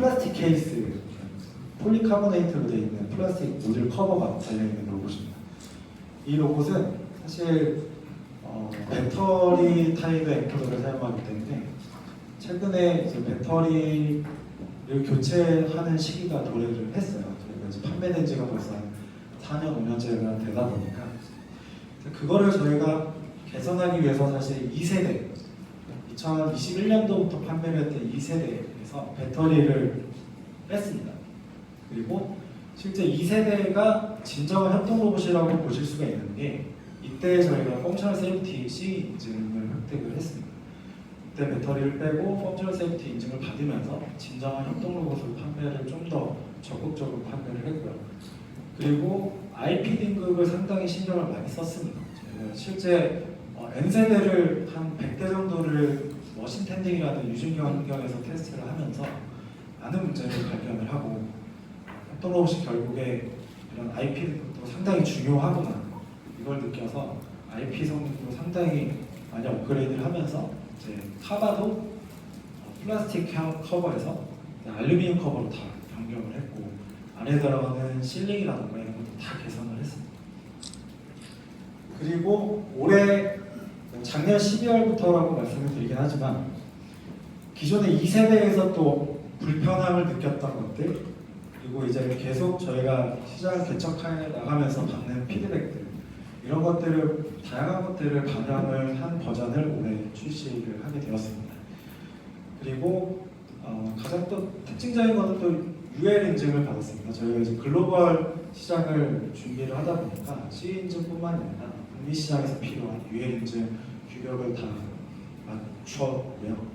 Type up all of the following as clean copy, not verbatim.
플라스틱 케이스, 폴리카보네이트로 되어 있는 플라스틱 모듈 커버가 달려있는 로봇입니다. 이 로봇은 사실 배터리 타입의 엔코더를 사용하기 때문에 최근에 이제 배터리를 교체하는 시기가 도래를 했어요. 저희가 이제 판매된 지가 벌써 4년, 5년째가 되다 보니까 그거를 저희가 개선하기 위해서 사실 2세대 2021년도부터 판매를 했던 2세대에서 배터리를 뺐습니다. 그리고 실제 2세대가 진정한 협동 로봇이라고 보실 수가 있는 게 이때 저희가 펑셔널 세이프티 C 인증을 획득을 했습니다. 이때 배터리를 빼고 펑셔널 세이프티 인증을 받으면서 진정한 협동 로봇으로 판매를 좀 더 적극적으로 판매를 했고요. 그리고 IP 등급을 상당히 신경을 많이 썼습니다. 저희가 실제 N세대를 한 100대 정도를 머신 텐딩이라는 유증기 환경에서 테스트를 하면서 많은 문제를 발견을 하고 협동 로봇이 결국에 이런 IP 등급도 상당히 중요하구나 이걸 느껴서 IP 성능도 상당히 많이 업그레이드를 하면서 이제 카바도 플라스틱 커버에서 알루미늄 커버로 다 변경을 했고 안에 들어가는 실링이라든가 이런 것도 다 개선을 했습니다. 그리고 올해 작년 12월부터라고 말씀을 드리긴 하지만 기존의 2세대에서 또 불편함을 느꼈던 것들 그리고 이제 계속 저희가 시장을 개척해 나가면서 받는 피드백들 이런 것들을 다양한 것들을 반영을 한 버전을 올해 출시를 하게 되었습니다. 그리고 가장 또 특징적인 것은 또 UL 인증을 받았습니다. 저희가 이제 글로벌 시장을 준비를 하다 보니까 C 인증뿐만 아니라 북미 시장에서 필요한 UL 인증 규격을 다 맞추었고요.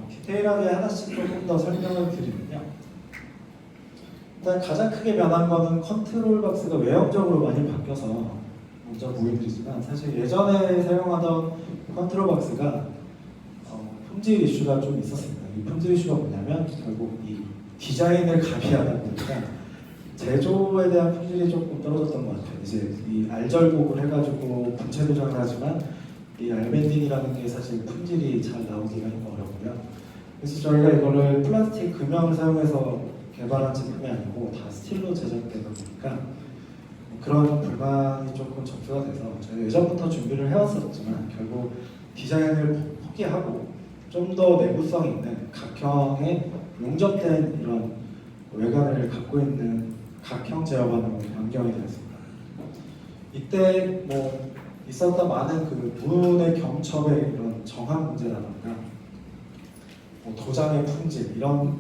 디테일하게 하나씩 조금 더 설명을 드리면요. 일단 가장 크게 변한 거는 컨트롤 박스가 외형적으로 많이 바뀌어서 먼저 보여드리지만 사실 예전에 사용하던 컨트롤 박스가 품질 이슈가 좀 있었습니다. 이 품질 이슈가 뭐냐면 결국 이 디자인을 가비하다 보니까 제조에 대한 품질이 조금 떨어졌던 것 같아요. 이제 이 알절곡을 해가지고 분체 도장을 하지만 이 알밴딩이라는 게 사실 품질이 잘 나오기가 어렵고요. 그래서 저희가 이거를 플라스틱 금형을 사용해서 개발한 제품이 아니고 다 스틸로 제작되다 보니까 그런 불만이 조금 접수가 돼서 저희 예전부터 준비를 해왔었지만 결국 디자인을 포기하고 좀 더 내구성 있는 각형에 용접된 이런 외관을 갖고 있는 각형 제어반으로 변경이 되었습니다. 이때 뭐 있었던 많은 그 문의 경첩의 이런 정한 문제라든가 뭐 도장의 품질 이런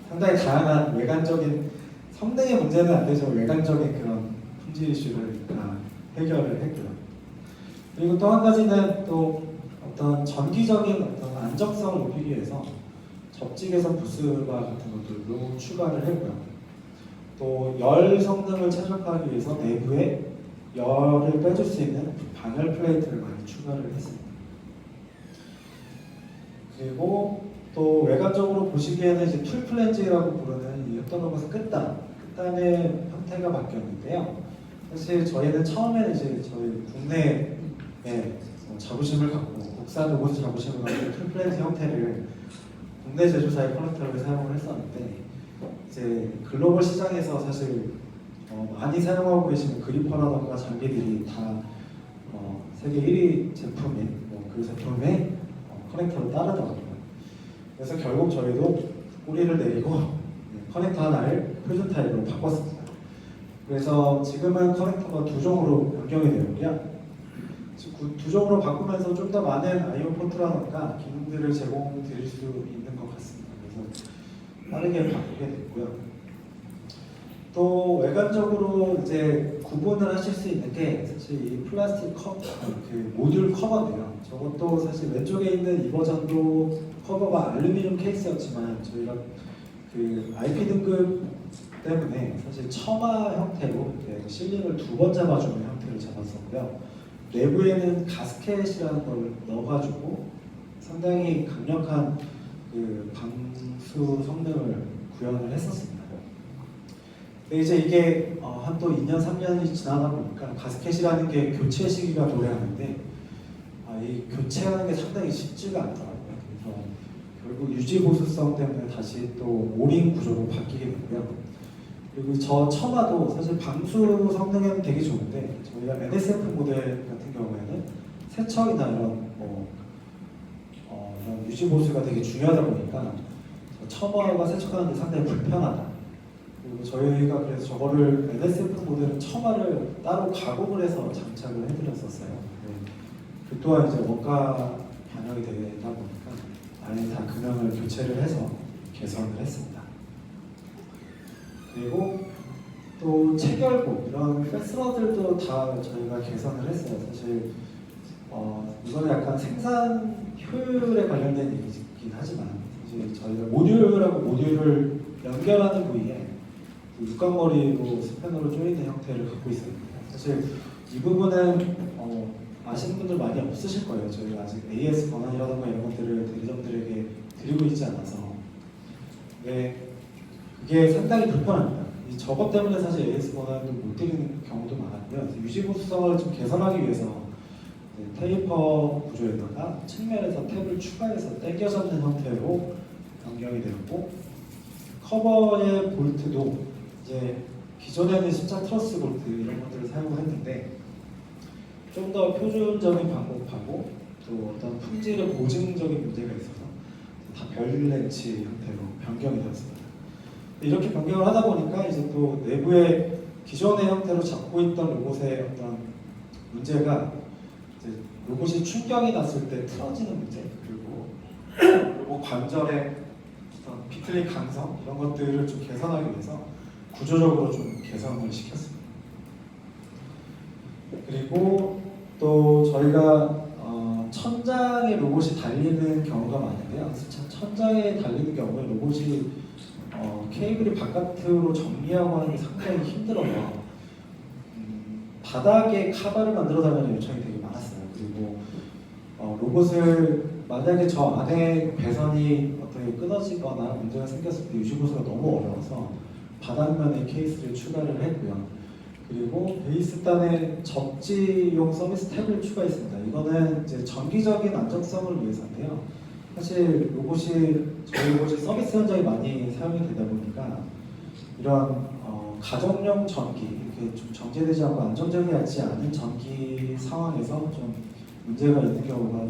상당히 다양한 외관적인 성능의 문제는 안 되지만 외관적인 그런 품질 이슈를 다 해결을 했고요. 그리고 또 한 가지는 또 어떤 전기적인 어떤 안정성을 높이기 위해서 접지 개선 부스바 같은 것들도 추가를 했고요. 또 열 성능을 최적화하기 위해서 내부에 열을 빼줄 수 있는 방열 플레이트를 많이 추가를 했습니다. 그리고 또 외관적으로 보시기에는 이제 툴 플랜지라고 부르는 이 협동 로봇의 끝단의 형태가 바뀌었는데요. 사실 저희는 처음에는 이제 저희 국내에 자부심을 갖고 국산 로봇 자부심을 갖고 툴 플랜지 형태를 국내 제조사의 커넥터를 사용을 했었는데 이제 글로벌 시장에서 사실 많이 사용하고 계시는 그리퍼라던가 장비들이 다 세계 1위 제품인 그 제품의 커넥터를 따르더라고요. 그래서 결국 저희도 꼬리를 내리고 커넥터 하나를 표준 타입으로 바꿨습니다. 그래서 지금은 커넥터가 두 종으로 변경이 되었고요. 두 종으로 바꾸면서 좀 더 많은 I/O 포트라던가 기능들을 제공드릴 수 있는 것 같습니다. 그래서 빠르게 바꾸게 됐고요. 또 외관적으로 이제 구분을 하실 수 있는 게 사실 이 플라스틱 그 모듈 커버인데요. 저것도 사실 왼쪽에 있는 이 버전도 커버가 알루미늄 케이스였지만 저희가 그 IP 등급 때문에 사실 처마 형태로 실링을 두 번 잡아주는 형태를 잡았었고요. 내부에는 가스켓이라는 걸 넣어가지고 상당히 강력한 그 방수 성능을 구현을 했었습니다. 근데 이제 이게 한 또 2년, 3년이 지나다 보니까 가스켓이라는 게 교체 시기가 도래하는데 이 교체하는 게 상당히 쉽지가 않더라고요. 그래서 결국 유지 보수성 때문에 다시 또 오링 구조로 바뀌게 되고요. 그리고 저 처마도 사실 방수 성능에는 되게 좋은데 저희가 NSF 모델 같은 경우에는 세척이나 이런 이런 유지 보수가 되게 중요하다 보니까 처마가 세척하는데 상당히 불편하다. 그리고 저희가 그래서 저거를 NSF 모델은 처마를 따로 가공을 해서 장착을 해드렸었어요. 그 또한 이제 원가 반영이 되다 보니까 아예 다 금형을 교체를 해서 개선을 했습니다. 그리고 또 체결부 이런 패스너들도 다 저희가 개선을 했어요. 사실 이거는 약간 생산 효율에 관련된 얘기긴 하지만 사실 저희가 모듈하고 모듈을 연결하는 부위에 육각머리로 스패너로 조이는 형태를 갖고 있어요. 사실 이 부분은 아시는 분들 많이 없으실 거예요. 저희가 아직 AS 권한이라던가 이런 것들을 대리점들에게 드리고 있지 않아서. 네, 그게 상당히 불편합니다. 이 저것 때문에 사실 AS 권한도 못 드리는 경우도 많았고요. 유지 보수성을 좀 개선하기 위해서 테이퍼 구조에다가 측면에서 탭을 추가해서 당겨 잡는 형태로 변경이 되었고, 커버의 볼트도 이제 기존에는 십자 트러스 볼트 이런 것들을 사용을 했는데 좀 더 표준적인 방법하고 또 어떤 품질의 보증적인 문제가 있어서 다 별렌치 형태로 변경이 되었습니다. 이렇게 변경을 하다 보니까 이제 또 내부의 기존의 형태로 잡고 있던 로봇의 어떤 문제가 이제 로봇이 충격이 났을 때 틀어지는 문제, 그리고 로봇 관절의 어떤 비틀린 강성 이런 것들을 좀 개선하기 위해서 구조적으로 좀 개선을 시켰습니다. 그리고 또 저희가 천장에 로봇이 달리는 경우가 많은데요. 천장에 달리는 경우에 로봇이 케이블이 바깥으로 정리하고 하는 게 상당히 힘들어요. 바닥에 카바를 만들어 달라는 요청이 되게 많았어요. 그리고 로봇을 만약에 저 안에 배선이 어떻게 끊어지거나 문제가 생겼을 때 유지 보수가 너무 어려워서 바닥면에 케이스를 추가를 했고요. 그리고 베이스단에 접지용 서비스 탭을 추가했습니다. 이거는 이제 정기적인 안정성을 위해서인데요. 사실 저희 로봇이 서비스 현장에 많이 사용이 되다 보니까 이런 가정용 전기, 이렇게 좀 정제되지 않고 안정적이지 않은 전기 상황에서 좀 문제가 있는 경우가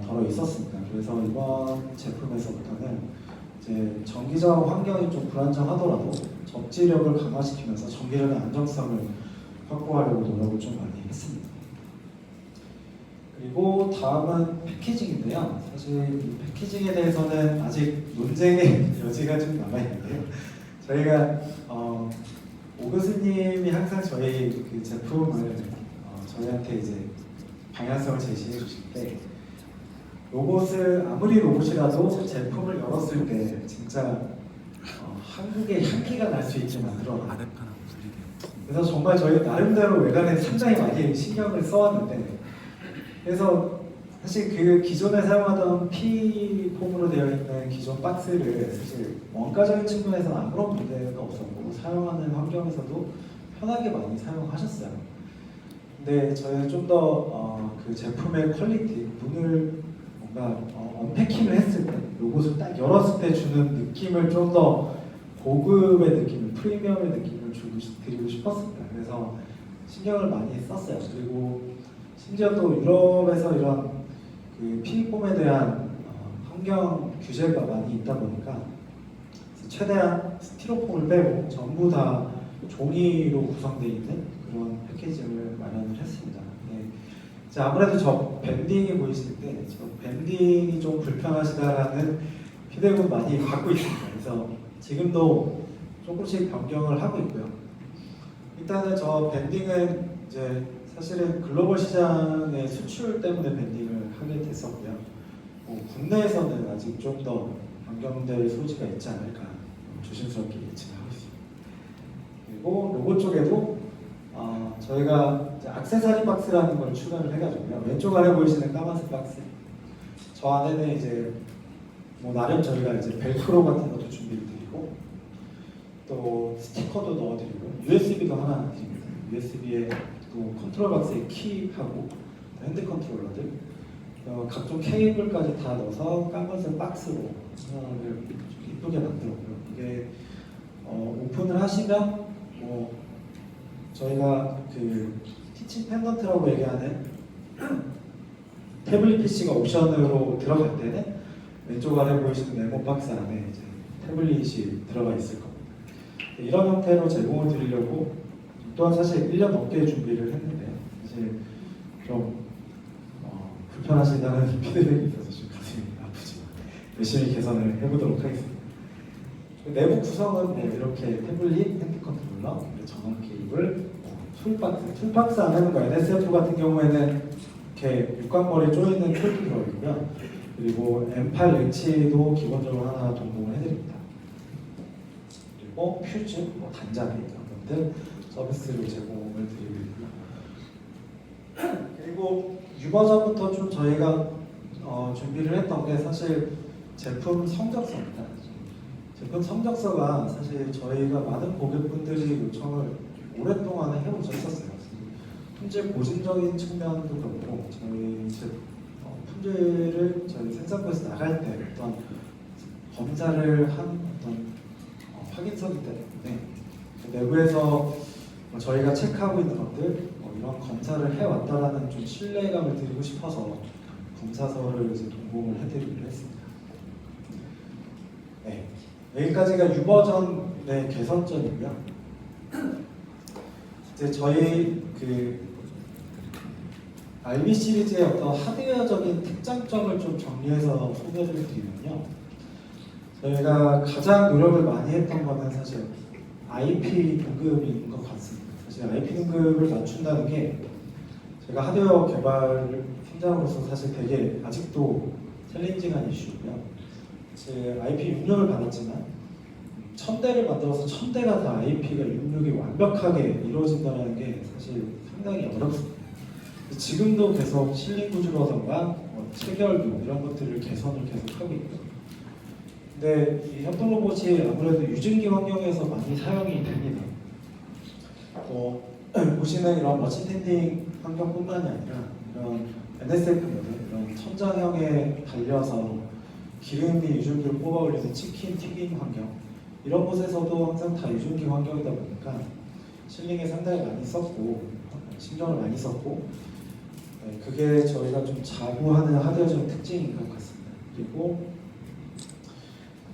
덜어 있었습니다. 그래서 이번 제품에서부터는 이제 전기적 환경이 좀 불안정하더라도 접지력을 강화시키면서 전기력의 안정성을 확보하려고 노력을 좀 많이 했습니다. 그리고 다음은 패키징인데요. 사실 이 패키징에 대해서는 아직 논쟁의 여지가 좀 남아있는데요. 저희가 오 교수님이 항상 저희 그 제품을 저희한테 이제 방향성을 제시해 주실 때 로봇을 아무리 로봇이라도 제품을 열었을 때 진짜 한국의 향기가 날 수 있게 만들어라. 그래서 정말 저희 나름대로 외관에 상당히 많이 신경을 써왔는데, 그래서 사실 그 기존에 사용하던 P폼으로 되어 있는 기존 박스를 사실 원가적인 측면에서는 아무런 문제가 없었고 사용하는 환경에서도 편하게 많이 사용하셨어요. 근데 저희는 좀 더 그 제품의 퀄리티, 문을 뭔가 언패킹을 했을 때, 로봇을 딱 열었을 때 주는 느낌을 좀 더 고급의 느낌, 프리미엄의 느낌을 드리고 싶었습니다. 그래서 신경을 많이 썼어요. 그리고 심지어 또 유럽에서 이런 그 P폼에 대한 환경 규제가 많이 있다 보니까 최대한 스티로폼을 빼고 전부 다 종이로 구성되어 있는 그런 패키징을 마련을 했습니다. 네. 자, 아무래도 저 밴딩이 보이실 때 저 밴딩이 좀 불편하시다라는 피드백을 많이 받고 있습니다. 그래서 지금도 조금씩 변경을 하고 있고요. 일단은 저 밴딩은 이제 사실은 글로벌 시장의 수출 때문에 밴딩을 하게 됐었고요. 국내에서는 아직 좀 더 변경될 소지가 있지 않을까 조심스럽게 예측하고 있습니다. 그리고 로봇 쪽에도 저희가 이제 액세서리 박스라는 걸 추가를 해가지고요. 왼쪽 아래 보이시는 까만색 박스, 저 안에는 이제 뭐 나름 저희가 이제 벨크로 같은 것도 준비를 드리고 또 스티커도 넣어드리고 USB도 하나 드립니다. USB에 또 컨트롤 박스에 키하고 핸드 컨트롤러들, 각종 케이블까지 다 넣어서 까만색 박스로 하나를 좀 이쁘게 만들었고요. 이게 오픈을 하시면 저희가 그 키친 펜던트라고 얘기하는 태블릿 PC가 옵션으로 들어갈 때는 왼쪽 아래 보이시는 메모 박스 안에 이제 태블릿이 들어가 있을 겁니다. 이런 형태로 제공을 드리려고 또한 사실 1년 넘게 준비를 했는데요. 사실 좀 불편하시다는 피드백이 있어서 좀 가슴이 아프지만 열심히 개선을 해보도록 하겠습니다. 내부 구성은 이렇게 태블릿, 핸드 컨트롤러, 전원 케이블, 툴박스 안에는 NSF 같은 경우에는 이렇게 육각머리 쪼이는 툴도 들어있고요. 그리고 M8 렌치도 기본적으로 하나 동봉을 해드립니다. 그리고 퓨즈, 단자비 이런 것들 서비스를 제공을 드리고 있고요. 그리고 유버전부터 좀 저희가 준비를 했던 게 사실 제품 성적서입니다. 제품 성적서가 사실 저희가 많은 고객분들이 요청을 오랫동안 해오셨었어요. 품질 보증적인 측면도 그렇고 저희 품질을 저희 생산부에서 나갈 때 어떤 검사를 한 어떤 확인서이기 때문에 내부에서 저희가 체크하고 있는 것들 이런 검사를 해왔다라는 좀 신뢰감을 드리고 싶어서 검사서를 이제 동봉을 해드리기로 했습니다. 네, 여기까지가 유버전의 개선점이고요. 이제 저희 그 RB 시리즈의 어떤 하드웨어적인 특장점을 좀 정리해서 소개를 드리면요. 저희가 가장 노력을 많이 했던 거는 사실 IP 등급인 것 같습니다. 사실 IP 등급을 맞춘다는 게 제가 하드웨어 개발 팀장으로서 사실 되게 아직도 챌린징한 이슈고요. 사실 IP 6력을 받았지만 1000대를 만들어서 1000대가 다 IP가 6력이 완벽하게 이루어진다는 게 사실 상당히 어렵습니다. 지금도 계속 실링 구조라던가 체결도 이런 것들을 개선을 계속 하고 있고요. 근데 이 협동 로봇이 아무래도 유증기 환경에서 많이 사용이 됩니다. 보시는 이런 머신 텐딩 환경뿐만이 아니라 이런 NSF 모델, 이런 천장형에 달려서 기름이 유증기를 뽑아 올려서 치킨 튀김 환경 이런 곳에서도 항상 다 유증기 환경이다 보니까 실링에 상당히 많이 썼고 신경을 많이 썼고 그게 저희가 좀 자부하는 하드웨어적인 특징인 것 같습니다. 그리고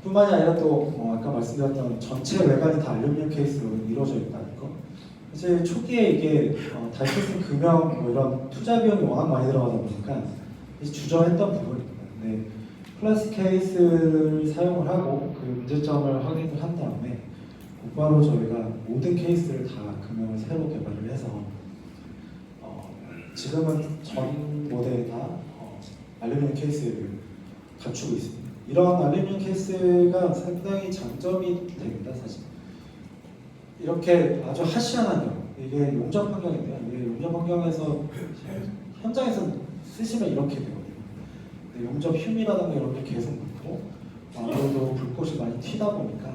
뿐만이 아니라 또 아까 말씀드렸던 전체 외관이 다 알루미늄 케이스로 이루어져 있다는 거. 사실 초기에 이게 다이캐스팅 금형 이런 투자 비용이 워낙 많이 들어가다 보니까 주저했던 부분입니다. 근데 플라스틱 케이스를 사용을 하고 그 문제점을 확인을 한 다음에 곧바로 저희가 모든 케이스를 다 금형을 새로 개발을 해서 지금은 전 모델 다 알루미늄 케이스를 갖추고 있습니다. 이런 알루미늄 케이스가 상당히 장점이 됩니다, 사실. 이렇게 아주 하시한 환경, 이게 용접 환경인데요. 이게 용접 환경에서 현장에서 쓰시면 이렇게 되거든요. 용접 흉이라든가 이런 게 계속 붙고 아무래도 불꽃이 많이 튀다 보니까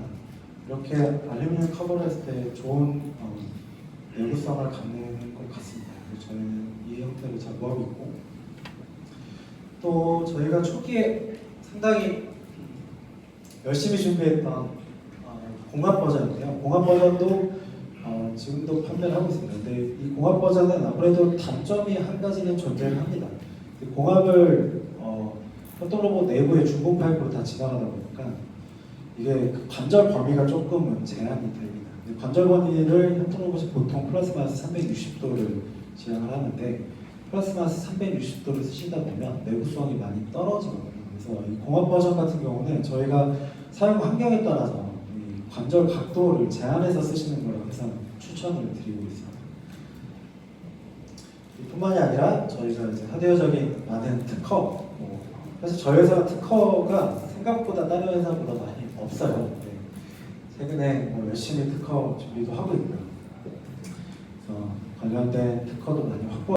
이렇게 알루미늄 커버를 했을 때 좋은 내구성을 갖는 것 같습니다. 저희는 이 형태를 자부하고 있고 또 저희가 초기에 상당히 열심히 준비했던 공합 버전인데요. 공합 버전도 지금도 판매를 하고 있습니다. 근데 이 공합 버전은 아무래도 단점이 한 가지는 존재를 합니다. 공합을 협동로봇 내부의 중공 파이프로 다 지나가다 보니까 이게 그 관절 범위가 조금은 제한이 됩니다. 관절 범위를 협동로봇이 보통 플러스 마이너스 360도를 지향을 하는데 플러스 마이너스 360도를 쓰시다 보면 내구성이 많이 떨어지거든요. 그래서 이 공합 버전 같은 경우는 저희가 사용 환경에 따라서 이 관절 각도를 제한해서 쓰시는 걸 항상 추천을 드리고 있습니다. 뿐만이 아니라 저희가 이제 하드웨어적인 많은 특허, 사실 저희 회사 특허가 생각보다 다른 회사보다 많이 없어요. 최근에 열심히 특허 준비도 하고 있고요. 그래서 관련된 특허도 많이 확보.